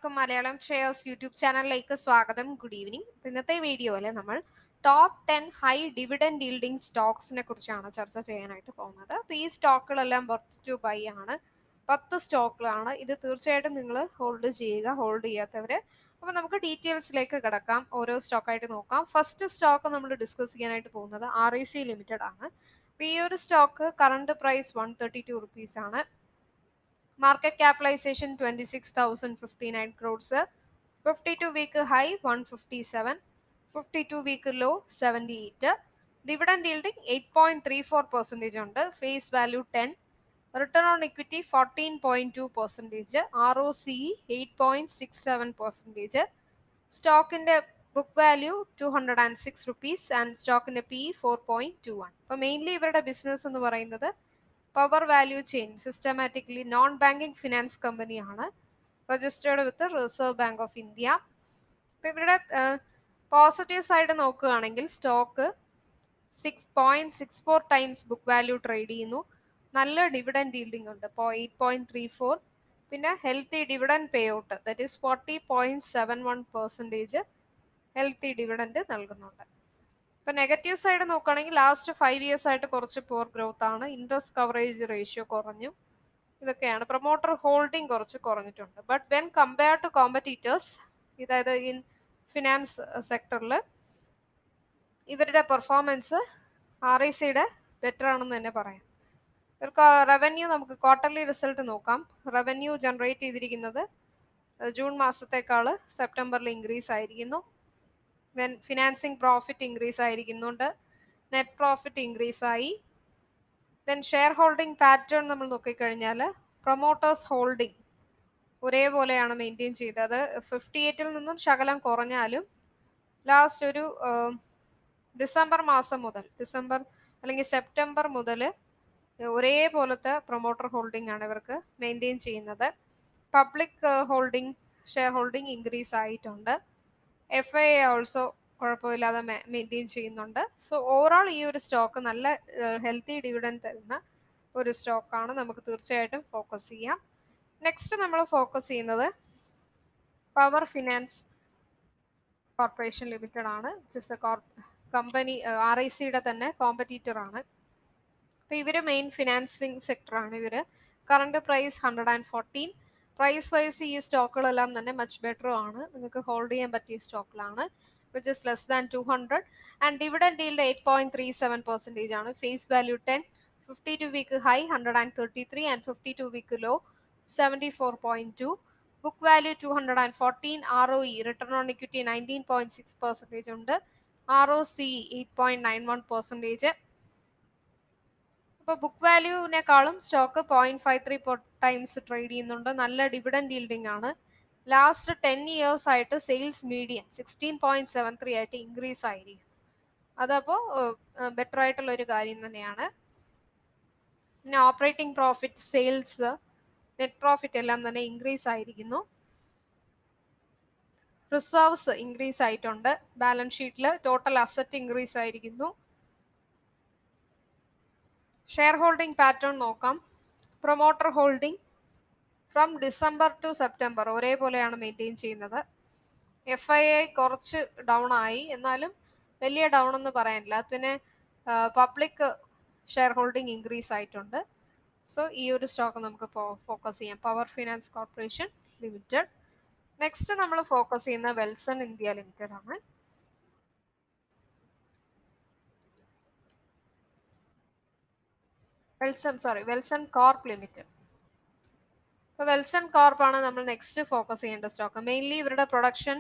എല്ലാവർക്കും Malayalam shares YouTube ചാനലിലേക്ക് സ്വാഗതം. Good evening. ഇന്നത്തെ വീഡിയോയിൽ നമ്മൾ ടോപ്പ് 10 ഹൈ ഡിവിഡൻഡ് yielding സ്റ്റോക്സിനെ കുറിച്ചാണ് ചർച്ച ചെയ്യാനായിട്ട് പോകുന്നത്. അപ്പോൾ ഈ സ്റ്റോക്കുകളെല്ലാം വർത്ത് ടു ബൈ ആണ്. 10 സ്റ്റോക്കുകളാണ്. ഇത് തീർച്ചയായിട്ടും നിങ്ങൾ ഹോൾഡ് ചെയ്യുക, ഹോൾഡ് ചെയ്യാത്തവര്. അപ്പോൾ നമുക്ക് ഡീറ്റെയിൽസിലേക്ക് കിടക്കാം, ഓരോ സ്റ്റോക്കായിട്ട് നോക്കാം. ഫസ്റ്റ് സ്റ്റോക്ക് നമ്മൾ ഡിസ്കസ് ചെയ്യാനായിട്ട് പോകുന്നത് REC ലിമിറ്റഡ് ആണ്. അപ്പോൾ ഈ ഒരു സ്റ്റോക്ക് കറണ്ട് പ്രൈസ് 132 റുപ്പീസ് ആണ്. Market capitalization 26,059 crores. 52-week high 157, 52-week low 78. Dividend yielding 8.34% ഉണ്ട്. Face value 10. Return on equity 14.2%. ROCE 8.67%. Stock in the book value 206 rupees and stock in the PE 4.21. അപ്പോൾ mainly ഇവരുടെ business എന്ന് പറയുന്നത് power value chain systematically non banking finance കമ്പനിയാണ്. Registered with Reserve Bank of India. ഇപ്പം ഇവരുടെ positive side നോക്കുകയാണെങ്കിൽ stock 6.64 times book value trade ചെയ്യുന്നു. നല്ല ഡിവിഡൻഡ് yielding ഉണ്ട്, ഇപ്പോൾ 8.34. പിന്നെ healthy dividend pay out, that is 40.71% healthy dividend നൽകുന്നുണ്ട്. ഇപ്പൊ നെഗറ്റീവ് സൈഡ് നോക്കുകയാണെങ്കിൽ ലാസ്റ്റ് 5 ഇയേഴ്സ് ആയിട്ട് കുറച്ച് പോർ ഗ്രോത്ത് ആണ്. ഇൻട്രസ്റ്റ് കവറേജ് റേഷ്യോ കുറഞ്ഞു. ഇതൊക്കെയാണ്. പ്രൊമോട്ടർ ഹോൾഡിംഗ് കുറച്ച് കുറഞ്ഞിട്ടുണ്ട്. But when compare to competitors, അതായത് ഇൻ ഫിനാൻസ് സെക്ടറിൽ ഇവരുടെ പെർഫോമൻസ് RECയുടെ ബെറ്റർ ആണെന്ന് തന്നെ പറയാം. ഇവർക്ക് റവന്യൂ, നമുക്ക് ക്വാർട്ടർലി റിസൾട്ട് നോക്കാം. റവന്യൂ ജനറേറ്റ് ചെയ്തിരിക്കുന്നത് ജൂൺ മാസത്തേക്കാൾ സെപ്റ്റംബറിൽ ഇൻക്രീസ് ആയിരിക്കുന്നു. ദെൻ ഫിനാൻസിങ് പ്രോഫിറ്റ് ഇൻക്രീസ് ആയിരിക്കുന്നുണ്ട്. നെറ്റ് പ്രോഫിറ്റ് ഇൻക്രീസ് ആയി. ദെൻ ഷെയർ ഹോൾഡിംഗ് പാറ്റേൺ നമ്മൾ നോക്കിക്കഴിഞ്ഞാൽ പ്രൊമോട്ടേഴ്സ് ഹോൾഡിംഗ് ഒരേപോലെയാണ് മെയിൻറ്റെയിൻ ചെയ്തത്. 58-ൽ നിന്നും ശകലം കുറഞ്ഞാലും ലാസ്റ്റ് ഒരു ഡിസംബർ മാസം മുതൽ, ഡിസംബർ അല്ലെങ്കിൽ സെപ്റ്റംബർ മുതൽ ഒരേപോലത്തെ പ്രൊമോട്ടർ ഹോൾഡിംഗ് ആണ് ഇവർക്ക് മെയിൻറ്റെയിൻ ചെയ്യുന്നത്. Public holding, share holding increase ആയിട്ടുണ്ട്. FII ഓൾസോ കുഴപ്പമില്ലാതെ മെയിൻറ്റെയിൻ ചെയ്യുന്നുണ്ട്. സോ ഓവറോൾ ഈ ഒരു സ്റ്റോക്ക് നല്ല ഹെൽത്തി ഡിവിഡൻഡ് തരുന്ന ഒരു സ്റ്റോക്കാണ്. നമുക്ക് തീർച്ചയായിട്ടും ഫോക്കസ് ചെയ്യാം. നെക്സ്റ്റ് നമ്മൾ ഫോക്കസ് ചെയ്യുന്നത് പവർ ഫിനാൻസ് കോർപ്പറേഷൻ ലിമിറ്റഡ് ആണ്. കമ്പനി RECയുടെ തന്നെ കോമ്പറ്റീറ്റർ ആണ്. അപ്പോൾ ഇവർ മെയിൻ ഫിനാൻസിങ് സെക്ടറാണ്. ഇവർ കറണ്ട് പ്രൈസ് 114. പ്രൈസ് വൈസ് ഈ സ്റ്റോക്കുകളെല്ലാം തന്നെ മച്ച് ബെറ്റർ ആണ്. നിങ്ങൾക്ക് ഹോൾഡ് ചെയ്യാൻ പറ്റിയ സ്റ്റോക്കിലാണ്, which is less than 200. And dividend yield 8.37% ആണ്. Face value 10. 52-week high 133 and 52-week low 74.2. Book value 214. ROE return on equity 19.6% ഉണ്ട്. ROCE 8.91%. ഇപ്പോൾ ബുക്ക് വാല്യൂവിനേക്കാളും സ്റ്റോക്ക് 0.53 ടൈംസ് ട്രേഡ് ചെയ്യുന്നുണ്ട്. നല്ല ഡിവിഡൻഡ് yielding ആണ്. ലാസ്റ്റ് 10 ഇയേഴ്സ് ആയിട്ട് സെയിൽസ് മീഡിയൻ 16.73 ആയിട്ട് increase ആയിരിക്കും. അതപ്പോൾ ബെറ്റർ ആയിട്ടുള്ള ഒരു കാര്യം തന്നെയാണ്. പിന്നെ operating profit, sales, net profit എല്ലാം തന്നെ ഇൻക്രീസ് ആയിരിക്കുന്നു. റിസർവ്സ് ഇൻക്രീസ് ആയിട്ടുണ്ട്. ബാലൻസ് ഷീറ്റിൽ ടോട്ടൽ അസറ്റ് ഇൻക്രീസ് ആയിരിക്കുന്നു. ഷെയർ ഹോൾഡിംഗ് പാറ്റേൺ നോക്കാം. Promoter holding from December to September ഒരേപോലെയാണ് മെയിൻറ്റെയിൻ ചെയ്യുന്നത്. FII കുറച്ച് ഡൗൺ ആയി, എന്നാലും വലിയ ഡൗൺ എന്ന് പറയാനില്ല. പിന്നെ പബ്ലിക് ഷെയർ ഹോൾഡിംഗ് ഇൻക്രീസ് ആയിട്ടുണ്ട്. സോ ഈ ഒരു സ്റ്റോക്ക് നമുക്ക് ഫോക്കസ് ചെയ്യാം, Power Finance Corporation Limited. Next നമ്മൾ ഫോക്കസ് ചെയ്യുന്ന വെൽസൺ ഇന്ത്യ ലിമിറ്റഡ് ആണ്. Welson corp limited. ഇപ്പോൾ വെൽസൺ കോർപ്പാണ് നമ്മൾ നെക്സ്റ്റ് ഫോക്കസ് ചെയ്യേണ്ട സ്റ്റോക്ക്. മെയിൻലി ഇവരുടെ പ്രൊഡക്ഷൻ,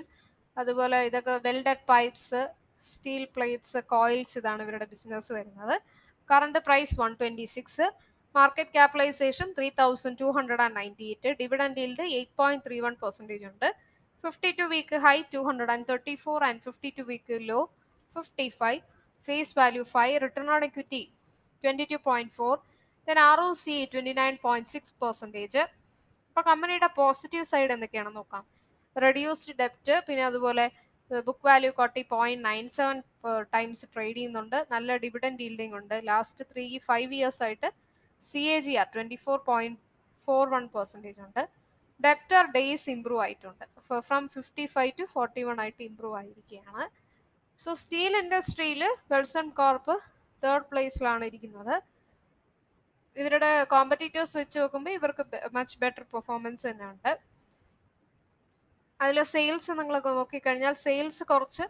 അതുപോലെ ഇതൊക്കെ welded pipes, steel plates, coils, ഇതാണ് ഇവരുടെ ബിസിനസ് വരുന്നത്. Current price 126. Market capitalisation 3,298. Dividend yield 8.31% ഉണ്ട്. 52-week high 234 and 52-week low 55. Face value 5. Return on equity 22.4. then ROCE 29.6%. അപ്പോൾ കമ്പനിയുടെ പോസിറ്റീവ് സൈഡ് എന്തൊക്കെയാണെന്ന് നോക്കാം. റെഡ്യൂസ്ഡ് ഡെപ്റ്റ്, പിന്നെ അതുപോലെ ബുക്ക് വാല്യൂ 0.97 ടൈംസ് ട്രേഡ് ചെയ്യുന്നുണ്ട്. നല്ല ഡിവിഡൻഡ് yielding ഉണ്ട്. ലാസ്റ്റ് 3-5 ഇയേഴ്സ് ആയിട്ട് CAGR 24.41% ഉണ്ട്. ഡെപ്റ്റർ ഡേയ്സ് ഇംപ്രൂവ് ആയിട്ടുണ്ട്, ഫ്രം 55 to 41 ആയിട്ട് ഇംപ്രൂവ് ആയിരിക്കുകയാണ്. സോ സ്റ്റീൽ ഇൻഡസ്ട്രിയിൽ വെൽസൺ കോർപ്പ് തേർഡ് പ്ലേസിലാണ് ഇരിക്കുന്നത്. ഇവരുടെ കോമ്പറ്റീറ്റേഴ്സ് വെച്ച് നോക്കുമ്പോൾ ഇവർക്ക് മച്ച് ബെറ്റർ പെർഫോമൻസ് തന്നെ ഉണ്ട്. അതിൽ സെയിൽസ് നിങ്ങളൊക്കെ നോക്കിക്കഴിഞ്ഞാൽ സെയിൽസ് കുറച്ച്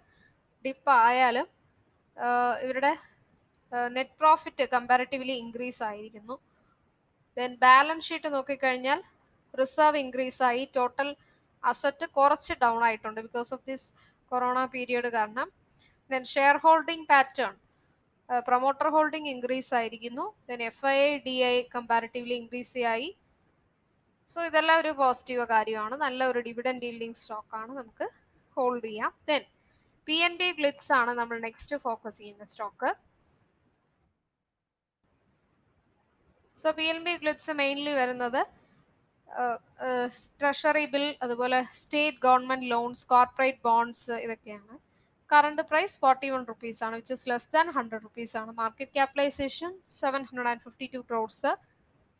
ഡിപ്പ് ആയാലും ഇവരുടെ നെറ്റ് പ്രോഫിറ്റ് കമ്പാരിറ്റീവ്ലി ഇൻക്രീസ് ആയിരിക്കുന്നു. ദെൻ ബാലൻസ് ഷീറ്റ് നോക്കിക്കഴിഞ്ഞാൽ റിസർവ് ഇൻക്രീസ് ആയി, ടോട്ടൽ അസറ്റ് കുറച്ച് ഡൗൺ ആയിട്ടുണ്ട് because of this corona period കാരണം. Then share holding pattern, promoter holding increase ആയിരിക്കുന്നു. Then FII DI comparatively increase ആയി. സോ ഇതെല്ലാം ഒരു പോസിറ്റീവ് കാര്യമാണ്, നല്ല ഒരു ഡിവിഡൻഡ് yielding സ്റ്റോക്കാണ്, നമുക്ക് ഹോൾഡ് ചെയ്യാം. ദെൻ PNB ഗ്ലിറ്റ്സ് ആണ് നമ്മൾ നെക്സ്റ്റ് ഫോക്കസ് ചെയ്യുന്ന stock. So PNB gilts mainly വരുന്നത് ട്രഷറി ബിൽ, അതുപോലെ state government loans, corporate bonds, ഇതൊക്കെയാണ്. കറണ്ട് പ്രൈസ് 41 rupees ആണ്, which is less than 100 rupees ആണ്. Market capitalisation 752 crores.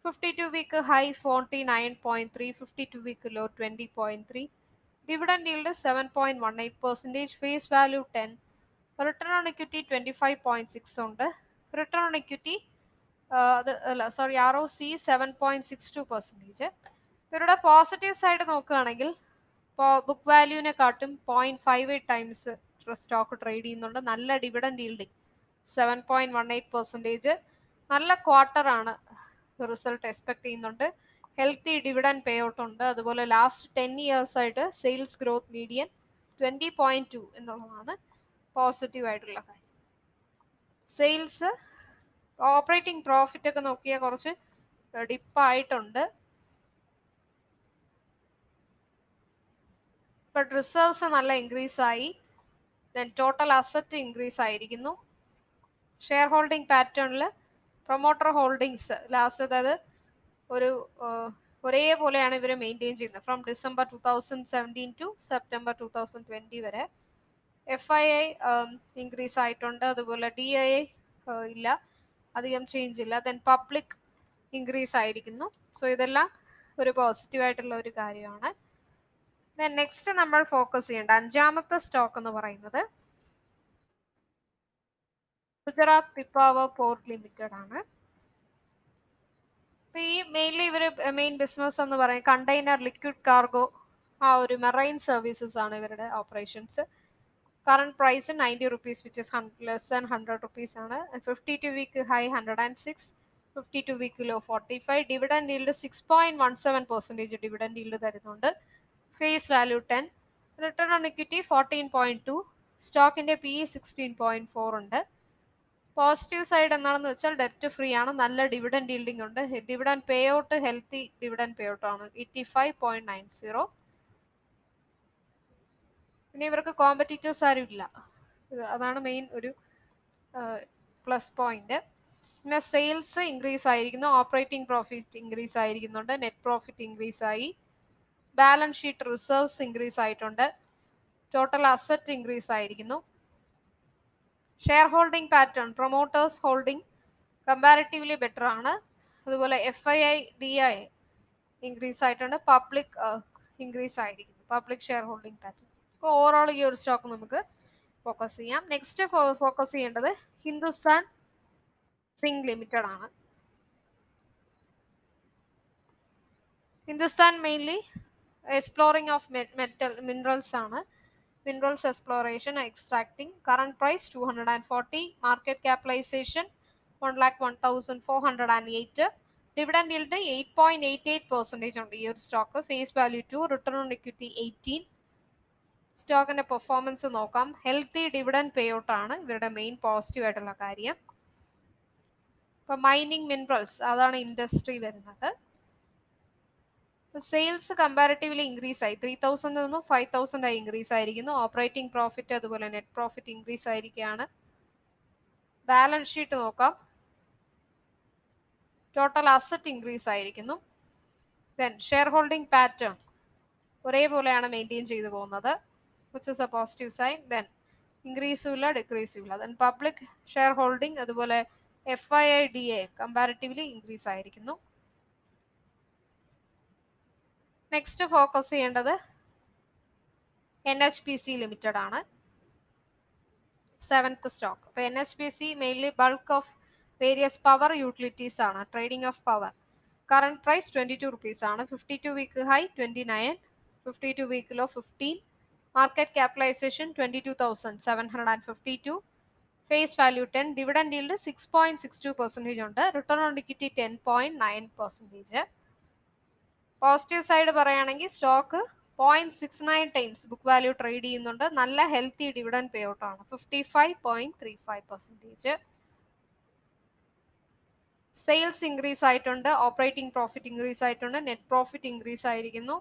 52-week high 49.3, 52-week low 20.3. Dividend yield 7.18%, face value 10, return on equity 25.6 ഉണ്ട്. Return on equity ROC 7.62%. ഇവരുടെ positive side നോക്കുകയാണെങ്കിൽ book വാല്യൂവിനെക്കാട്ടും 0.58 times stock trade ചെയ്യുന്നുണ്ട്. നല്ല dividend yielding 7.18%. നല്ല quarter ആണ് result expect ചെയ്യുന്നുണ്ട്. Healthy dividend pay out ഉണ്ട്. അതുപോലെ ലാസ്റ്റ് 10 years ആയിട്ട് സെയിൽസ് ഗ്രോത്ത് മീഡിയൻ 20.2 എന്നുള്ളതാണ് പോസിറ്റീവ് ആയിട്ടുള്ള കാര്യം. സെയിൽസ്, ഓപ്പറേറ്റിംഗ് പ്രോഫിറ്റ് ഒക്കെ നോക്കിയാൽ കുറച്ച് ഡിപ്പായിട്ടുണ്ട്. ബട്ട് റിസർവ്സ് നല്ല ഇൻക്രീസ് ആയി. ദെൻ ടോട്ടൽ അസറ്റ് ഇൻക്രീസ് ആയിരിക്കുന്നു. ഷെയർ ഹോൾഡിംഗ് പാറ്റേണിൽ പ്രൊമോട്ടർ ഹോൾഡിങ്സ് ലാസ്റ്റ്, അതായത് ഒരു ഒരേപോലെയാണ് ഇവർ മെയിൻറ്റെയിൻ ചെയ്യുന്നത് ഫ്രം ഡിസംബർ 2017 ടു സെപ്റ്റംബർ 2020 വരെ. FII ഇൻക്രീസ് ആയിട്ടുണ്ട്, അതുപോലെ DII ഇല്ല, അധികം ചേഞ്ച് ഇല്ല. ദെൻ പബ്ലിക് ഇൻക്രീസ് ആയിരിക്കുന്നു. സോ ഇതെല്ലാം ഒരു പോസിറ്റീവ് ആയിട്ടുള്ള ഒരു കാര്യമാണ്. ദെൻ നെക്സ്റ്റ് നമ്മൾ ഫോക്കസ് ചെയ്യേണ്ട അഞ്ചാമത്തെ സ്റ്റോക്ക് എന്ന് പറയുന്നത് ഗുജറാത്ത് പിപ്പാവർ പോർട്ട് ലിമിറ്റഡ് ആണ്. ഇപ്പൊ ഈ മെയിൻലി ഇവര് മെയിൻ ബിസിനസ് എന്ന് പറയുന്നത് കണ്ടെയ്നർ, ലിക്വിഡ് കാർഗോ, ആ ഒരു മെറൈൻ സർവീസസ് ആണ് ഇവരുടെ operations. Current price 90 rupees, which is less than 100 rupees ആണ്. 52-week high 106, 52-week low 45. Dividend yield 6.17% dividend yield തരുന്നുണ്ട്. Face value 10, return on equity 14.2, സ്റ്റോക്കിന്റെ PE 16.4 ഉണ്ട്. പോസിറ്റീവ് സൈഡ് എന്താണെന്ന് വെച്ചാൽ ഡെപ്റ്റ് ഫ്രീ ആണ്, നല്ല ഡിവിഡൻഡ് yielding ഉണ്ട്. Dividend pay out healthy dividend pay out ആണ്, 85.90. പിന്നെ ഇവർക്ക് കോമ്പറ്റീറ്റേഴ്സ് ആരും ഇല്ല, അതാണ് മെയിൻ ഒരു പ്ലസ് പോയിന്റ്. പിന്നെ സെയിൽസ് ഇൻക്രീസ് ആയിരിക്കുന്നു, ഓപ്പറേറ്റിംഗ് പ്രോഫിറ്റ് ഇൻക്രീസ് ആയിരിക്കുന്നുണ്ട്, നെറ്റ് പ്രോഫിറ്റ് ഇൻക്രീസ് ആയി, ബാലൻസ് ഷീറ്റ് റിസർവ്സ് ഇൻക്രീസ് ആയിട്ടുണ്ട്, ടോട്ടൽ അസറ്റ് ഇൻക്രീസ് ആയിരിക്കുന്നു. Share holding pattern, promoters holding comparatively better ആണ്. അതുപോലെ FII DI ഇൻക്രീസ് ആയിട്ടുണ്ട്, പബ്ലിക് ഇൻക്രീസ് ആയിരിക്കുന്നു, പബ്ലിക് ഷെയർ ഹോൾഡിംഗ് പാറ്റേൺ. അപ്പോൾ ഓവറോൾ ഈ ഒരു സ്റ്റോക്ക് നമുക്ക് ഫോക്കസ് ചെയ്യാം. നെക്സ്റ്റ് ഫോക്കസ് ചെയ്യേണ്ടത് ഹിന്ദുസ്ഥാൻ സിങ്ക് ലിമിറ്റഡ് ആണ്. Hindustan mainly exploring of minerals ആണ്, minerals exploration, extracting. Current price 240, market capitalization 1,01,408. Dividend yield 8.88% ഉണ്ട് ഈ ഒരു stock. Face value 2, return on equity 18. സ്റ്റോക്കിന്റെ പെർഫോമൻസ് നോക്കാം. ഹെൽത്തി ഡിവിഡൻഡ് പേ ഔട്ട് ആണ് ഇവരുടെ മെയിൻ പോസിറ്റീവ് ആയിട്ടുള്ള കാര്യം. ഇപ്പൊ മൈനിങ് മിനറൽസ്, അതാണ് ഇൻഡസ്ട്രി വരുന്നത്. സെയിൽസ് കമ്പാരിറ്റീവ്ലി ഇൻക്രീസ് ആയി, 3,000 നിന്നും 5,000 ആയി ഇൻക്രീസ് ആയിരിക്കുന്നു. ഓപ്പറേറ്റിംഗ് പ്രോഫിറ്റ് അതുപോലെ നെറ്റ് പ്രോഫിറ്റ് ഇൻക്രീസ് ആയിരിക്കുകയാണ്. ബാലൻസ് ഷീറ്റ് നോക്കാം, ടോട്ടൽ അസറ്റ് ഇൻക്രീസ് ആയിരിക്കുന്നു. ദെൻ ഷെയർ ഹോൾഡിംഗ് പാറ്റേൺ ഒരേപോലെയാണ് മെയിൻറ്റെയിൻ ചെയ്തു പോകുന്നത്, which is a positive sign. Then ഇൻക്രീസും ഇല്ല, ഡിക്രീസും ഇല്ല. ദെൻ പബ്ലിക് ഷെയർ ഹോൾഡിംഗ് അതുപോലെ FII DI കമ്പാരിറ്റീവ്ലി ഇൻക്രീസ് ആയിരിക്കുന്നു. നെക്സ്റ്റ് ഫോക്കസ് ചെയ്യേണ്ടത് NHPC ലിമിറ്റഡ് ആണ്, 7th സ്റ്റോക്ക്. അപ്പോൾ NHPC mainly bulk of various power utilities ആണ്, trading of power. Current price 22 rupees ആണ്, 52 week high 29, 52 week low 15, market capitalization 22,752, face value 10, dividend yield 6.62% ഉണ്ട്, return on equity 10.9%. Positive side പറയുകയാണെങ്കിൽ stock 0.69 times book value trade ചെയ്യുന്നുണ്ട്, നല്ല healthy dividend pay out ആണ് 55.35%. Sales increase ആയിട്ടുണ്ട്, operating profit increase ആയിട്ടുണ്ട്, net profit increase ആയിരിക്കുന്നു,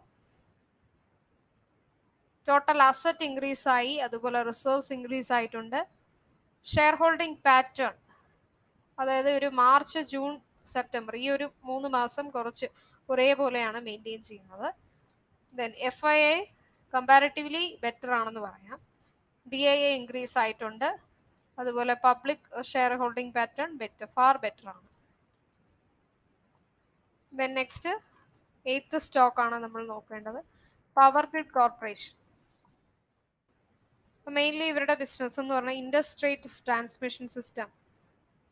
total asset increase ആയി, അതുപോലെ റിസർവ്സ് ഇൻക്രീസ് ആയിട്ടുണ്ട്. ഷെയർ ഹോൾഡിംഗ് പാറ്റേൺ, അതായത് ഒരു മാർച്ച് ജൂൺ സെപ്റ്റംബർ ഈ ഒരു 3 മാസം കുറച്ച് ഒരേപോലെയാണ് മെയിൻറ്റെയിൻ ചെയ്യുന്നത്. ദെൻ FII കമ്പാരിറ്റീവ്ലി ബെറ്റർ ആണെന്ന് പറയാം, DII ഇൻക്രീസ് ആയിട്ടുണ്ട്, അതുപോലെ public share holding pattern far better ആണ്. ദെൻ നെക്സ്റ്റ് 8th സ്റ്റോക്ക് ആണ് നമ്മൾ നോക്കേണ്ടത്, പവർ ഗ്രിഡ് കോർപ്പറേഷൻ. മെയിൻലി ഇവരുടെ ബിസിനസ് എന്ന് പറഞ്ഞാൽ interstate transmission system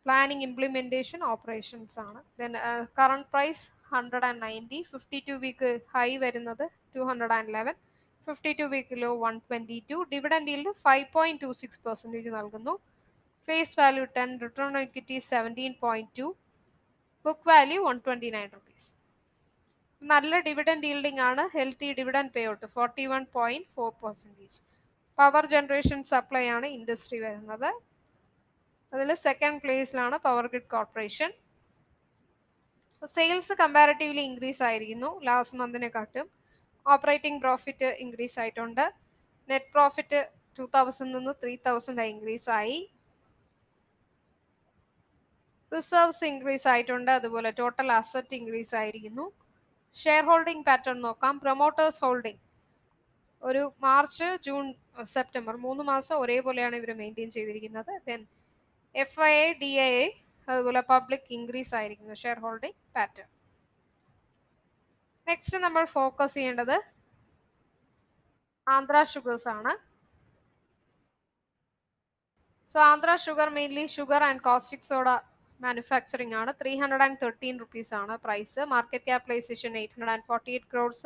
planning implementation operations ആണ്. Then current price 190, 52 week high വരുന്നത് 211, 52 വീക്ക് ലോ 122, ഡിവിഡൻഡ് yield 5.26% നൽകുന്നു, face value 10, return on equity 17.2, book value 129 rupees. നല്ല ഡിവിഡൻഡ് yielding ആണ്, healthy dividend pay out 41.4%. Power generation supply ആണ് industry വരുന്നത്, അതിൽ second പ്ലേസിലാണ് power grid corporation. Sales comparatively increase ആയിരിക്കുന്നു last മന്തിനെക്കാട്ടും, ഓപ്പറേറ്റിംഗ് പ്രോഫിറ്റ് ഇൻക്രീസ് ആയിട്ടുണ്ട്, നെറ്റ് പ്രോഫിറ്റ് 2000 നിന്ന് 3000 ഇൻക്രീസ് ആയി, റിസർവ്സ് ഇൻക്രീസ് ആയിട്ടുണ്ട്, അതുപോലെ ടോട്ടൽ അസറ്റ് ഇൻക്രീസ് ആയിരിക്കുന്നു. ഷെയർ ഹോൾഡിംഗ് പാറ്റേൺ നോക്കാം, പ്രൊമോട്ടേഴ്സ് ഹോൾഡിംഗ് ഒരു മാർച്ച് ജൂൺ സെപ്റ്റംബർ 3 മാസം ഒരേപോലെയാണ് ഇവർ മെയിൻറ്റെയിൻ ചെയ്തിരിക്കുന്നത്. ദെൻ FII DII അതുപോലെ പബ്ലിക് ഇൻക്രീസ് ആയിരിക്കുന്നു ഷെയർ ഹോൾഡിംഗ് പാറ്റേൺ. നെക്സ്റ്റ് നമ്മൾ ഫോക്കസ് ചെയ്യേണ്ടത് ആന്ധ്ര ഷുഗേഴ്സ് ആണ്. So Andhra sugar mainly sugar and caustic soda manufacturing ആണ്, 313 rupees ആണ് price, market capitalisation 848 crores,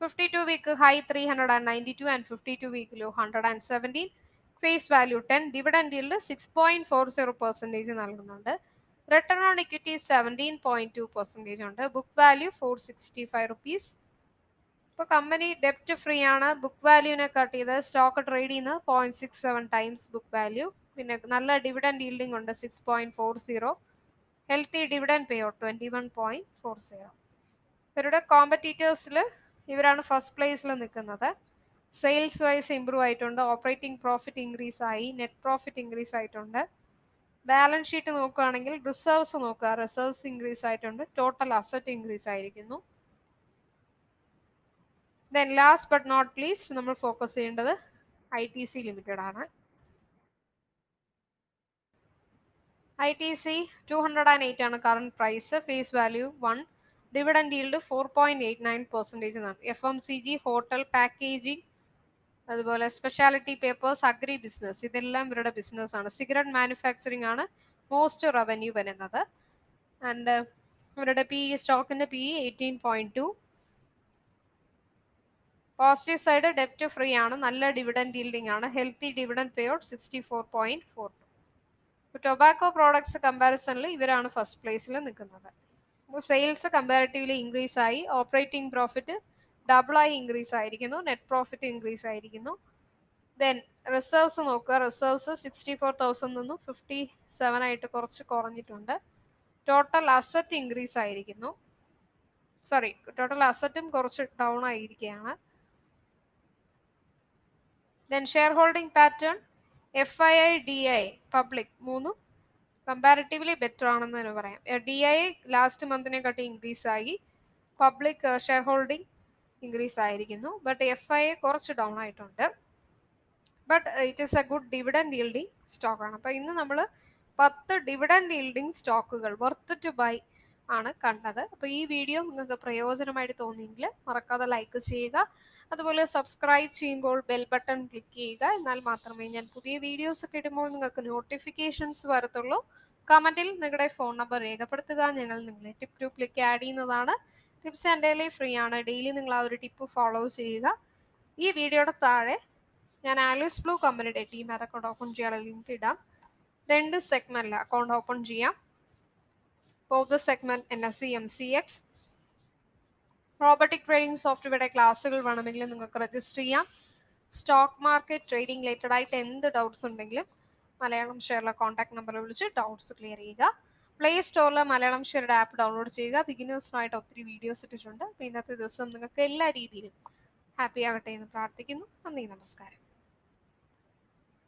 52 week high 392 and 52 week low 117, face value 10, dividend yield 6.40% നൽകുന്നുണ്ട്, return on equity 17.2% ഉണ്ട്, book value 465 rupees. ഇപ്പോൾ company ഡെപ്റ്റ് free ആണ്, book വാല്യൂവിനെ cut ചെയ്ത് stock trade ചെയ്യുന്നത് 0.67 times book value, പിന്നെ നല്ല ഡിവിഡൻഡ് yielding ഉണ്ട് 6.40, ഹെൽത്തി ഡിവിഡൻഡ് പേ ഔട്ട് 21.40. ഇവരുടെ കോമ്പറ്റീറ്റേഴ്സിൽ ഇവരാണ് ഫസ്റ്റ് പ്ലേസിൽ നിൽക്കുന്നത്. സെയിൽസ് വൈസ് ഇംപ്രൂവ് ആയിട്ടുണ്ട്, ഓപ്പറേറ്റിംഗ് പ്രോഫിറ്റ് ഇൻക്രീസ് ആയി, നെറ്റ് പ്രോഫിറ്റ് ഇൻക്രീസ് ആയിട്ടുണ്ട്. ബാലൻസ് ഷീറ്റ് നോക്കുകയാണെങ്കിൽ റിസർവ്സ് നോക്കുക, റിസർവ്സ് ഇൻക്രീസ് ആയിട്ടുണ്ട്, ടോട്ടൽ അസറ്റ് ഇൻക്രീസ് ആയിരിക്കുന്നു. Then last but not least നമ്മൾ ഫോക്കസ് ചെയ്യേണ്ടത് ITC ലിമിറ്റഡ് ആണ്. ITC 208 ആണ് current price, face value 1, dividend yield 4.89% ആണ്. FMCG, ഹോട്ടൽ, പാക്കേജിംഗ്, അതുപോലെ സ്പെഷ്യാലിറ്റി പേപ്പേഴ്സ്, അഗ്രി ബിസിനസ് ഇതെല്ലാം ഇവരുടെ ബിസിനസ് ആണ്. സിഗരറ്റ് മാനുഫാക്ചറിംഗ് ആണ് മോസ്റ്റ് റവന്യൂ വരുന്നത്. ആൻഡ് ഇവരുടെ സ്റ്റോക്കിന്റെ PE 18.2. പോസിറ്റീവ് സൈഡ് ഡെപ്റ്റ് ഫ്രീ ആണ്, നല്ല ഡിവിഡൻഡ് yielding ആണ്, healthy dividend pay out 64.42. Tobacco products കമ്പാരിസണിൽ ഇവരാണ് ഫസ്റ്റ് പ്ലേസിൽ നിൽക്കുന്നത്. സെയിൽസ് കമ്പാരിറ്റീവ്ലി ഇൻക്രീസ് ആയി, ഓപ്പറേറ്റിംഗ് പ്രോഫിറ്റ് ഡബിളായി ഇൻക്രീസ് ആയിരിക്കുന്നു, നെറ്റ് പ്രോഫിറ്റ് ഇൻക്രീസ് ആയിരിക്കുന്നു. ദെൻ റിസർവ്സ് നോക്കുക, റിസർവ്സ് 64,000 നിന്നും 57 ആയിട്ട് കുറച്ച് കുറഞ്ഞിട്ടുണ്ട്, ടോട്ടൽ അസറ്റ് ഇൻക്രീസ് ആയിരിക്കുന്നു, ടോട്ടൽ അസറ്റും കുറച്ച് ഡൗൺ ആയിരിക്കുകയാണ്. Then share holding pattern FII DI public മൂന്നും കമ്പാരിറ്റീവ്ലി ബെറ്റർ ആണെന്ന് തന്നെ പറയാം. DI ലാസ്റ്റ് മന്തിനെക്കാട്ടി ഇൻക്രീസ് ആയി, പബ്ലിക് ഷെയർ ഹോൾഡിംഗ് ഇൻക്രീസ് ആയിരിക്കുന്നു, ബട്ട് FII കുറച്ച് ഡൗൺ ആയിട്ടുണ്ട്. But it is A good dividend yielding stock ആണ്. അപ്പോൾ ഇന്ന് നമ്മൾ 10 ഡിവിഡൻഡ് yielding സ്റ്റോക്കുകൾ വർത്ത് ടു ബൈ ആണ് കണ്ടത്. അപ്പോൾ ഈ വീഡിയോ നിങ്ങൾക്ക് പ്രയോജനമായിട്ട് തോന്നിയെങ്കിൽ മറക്കാതെ ലൈക്ക് ചെയ്യുക. അതുപോലെ സബ്സ്ക്രൈബ് ചെയ്യുമ്പോൾ ബെൽ ബട്ടൺ ക്ലിക്ക് ചെയ്യുക. എന്നാൽ മാത്രമേ ഞാൻ പുതിയ വീഡിയോസ് ഒക്കെ ഇടുമ്പോൾ നിങ്ങൾക്ക് നോട്ടിഫിക്കേഷൻസ് വരത്തുള്ളൂ. കമന്റിൽ നിങ്ങളുടെ ഫോൺ നമ്പർ രേഖപ്പെടുത്തുക. ഞങ്ങൾ നിങ്ങളെ ടിപ്പ് ഗ്രൂപ്പിലേക്ക് ആഡ് ചെയ്യുന്നതാണ്. ടിപ്സ് ആൻഡ് ഡെയിലി ഫ്രീ ആണ്. ഡെയിലി നിങ്ങൾ ആ ഒരു ടിപ്പ് ഫോളോ ചെയ്യുക. ഈ വീഡിയോയുടെ താഴെ ഞാൻ ആലിസ് ബ്ലൂ കമ്പനിയുടെ ടീമാറ്റ് അക്കൗണ്ട് ഓപ്പൺ ചെയ്യാനുള്ള ലിങ്ക് ഇടാം. 2 സെഗ്മെന്റിൽ അക്കൗണ്ട് ഓപ്പൺ ചെയ്യാം. Both segment NSE MCX robotic trading സോഫ്റ്റ്വെയറുടെ ക്ലാസ്സുകൾ വേണമെങ്കിൽ നിങ്ങൾക്ക് രജിസ്റ്റർ ചെയ്യാം. സ്റ്റോക്ക് മാർക്കറ്റ് ട്രേഡിംഗ് റിലേറ്റഡ് ആയിട്ട് എന്ത് ഡൗട്ട്സ് ഉണ്ടെങ്കിലും മലയാളം ഷെയറിലെ കോൺടാക്ട് നമ്പറിൽ വിളിച്ച് ഡൗട്ട്സ് ക്ലിയർ ചെയ്യുക. പ്ലേ സ്റ്റോറിൽ മലയാളം ഷെയറുടെ ആപ്പ് ഡൗൺലോഡ് ചെയ്യുക. ബിഗിനേഴ്സിനായിട്ട് ഒത്തിരി വീഡിയോസ് ഇട്ടിട്ടുണ്ട്. അപ്പോൾ ഇന്നത്തെ ദിവസം നിങ്ങൾക്ക് എല്ലാ രീതിയിലും ഹാപ്പി ആകട്ടെ എന്ന് പ്രാർത്ഥിക്കുന്നു. നന്ദി, നമസ്കാരം.